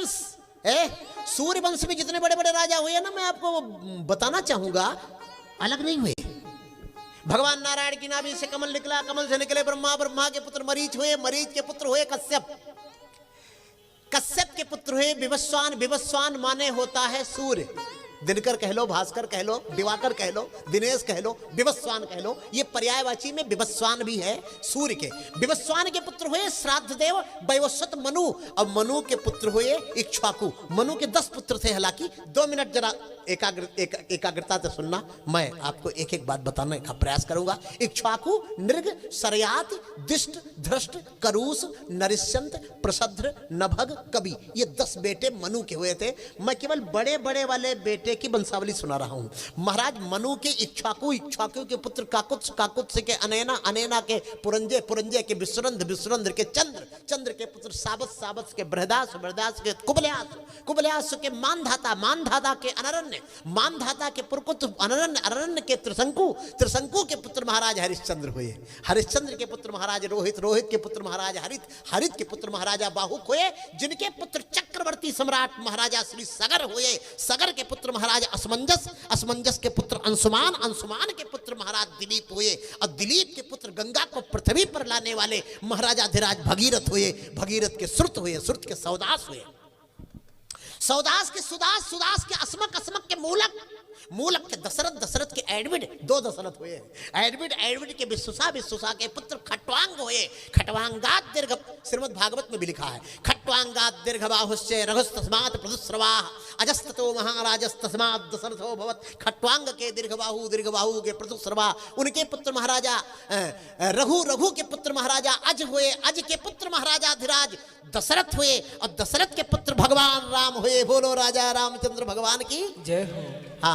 वंश सूर्य वंश में जितने बड़े बड़े राजा हुए ना, मैं आपको बताना चाहूंगा, अलग नहीं हुए। भगवान नारायण की नाभि से कमल निकला, कमल से निकले ब्रह्मा, ब्रह्मा के पुत्र मरीच हुए, मरीच के पुत्र हुए कश्यप, कश्यप के पुत्र हुए विवस्वान, विवस्वान माने होता है सूर्य। दिनकर कह लो, भास्कर कह लो, दिवाकर कह लो, दिनेश कह लो, विवस्वान कह लो, ये पर्यायवाची में विवस्वान भी है सूर्य के। विवस्वान के पुत्र हुए श्राद्ध देव वैवस्वत मनु, और मनु के पुत्र हुए इक्ष्वाकु। मनु के 10 पुत्र थे। हालांकि 2 मिनट जरा एकाग्रता से सुनना, मैं आपको एक एक बात बताने का प्रयास करूंगा। इक्ष्वाकु, नृग, सरयात, दिष्ट, धृष्ट, करूस, नरिष्यंत, प्रसध्र, नभग, कवि, ये 10 बेटे मनु के हुए थे। मैं केवल बड़े बड़े वाले बेटे की वंशावली सुना रहा हूं। महाराज मनु के इक्ष्वाकु, इक्ष्वाकु के पुत्र काकुत्स, काकुत्स के अनैना, अनैना के पुरंजे, पुरंजे के विश्वरंध, विश्वरंध के चंद्र, चंद्र के पुत्र साबस, साबस के बृहदास, बृहदास के कुबल्यास, कुबल्यास के मानधाता, मानधाता के अनरण्य, मानधाता के पुरपुत्र अनरण्य, अरण्य के त्रिशंकु, त्रिशंकु के पुत्र महाराज हरिश्चंद्र हुए। हरिश्चंद्र के पुत्र महाराज रोहित, रोहित के पुत्र महाराज हरित, हरित के पुत्र महाराजा बाहुक हुए, जिनके पुत्र चक्रवर्ती सम्राट महाराजा श्री सगर हुए। सगर के पुत्र महाराज असमंजस, असमंजस के पुत्र अंशुमान, अंशुमान के पुत्र महाराज दिलीप हुए, और दिलीप के पुत्र गंगा को पृथ्वी पर लाने वाले महाराजाधिराज भगीरथ हुए। भगीरथ के श्रुत हुए, श्रुत के सौदास हुए, सौदास के सुदास, सुदास के अस्मक, अस्मक के मूलक, मूलक के दशरथ, दशरथ के एडविड, 2 दशरथ हुए। एडविड, एडविड के विश्वसा, विश्वसा के पुत्र खट्वांग हुए। खट्वांगात दीर्घ, श्रीमद् भागवत में भी लिखा है, खट्वांगात दीर्घबाहुश्च रघुस्तस्मात् प्रदुस्रवाः अजस्ततो महाराजस्तस्मात् दशरथो भवत्। खट्वांग के दीर्घबाहु, दीर्घबाहु के प्रदुस्रवा, उनके पुत्र महाराजा रघु, रघु के पुत्र महाराजा अज हुए, अज के पुत्र महाराजाधिराज दशरथ हुए, और दशरथ के पुत्र भगवान राम हुए। बोलो राजा रामचंद्र भगवान की जय हो। हाँ।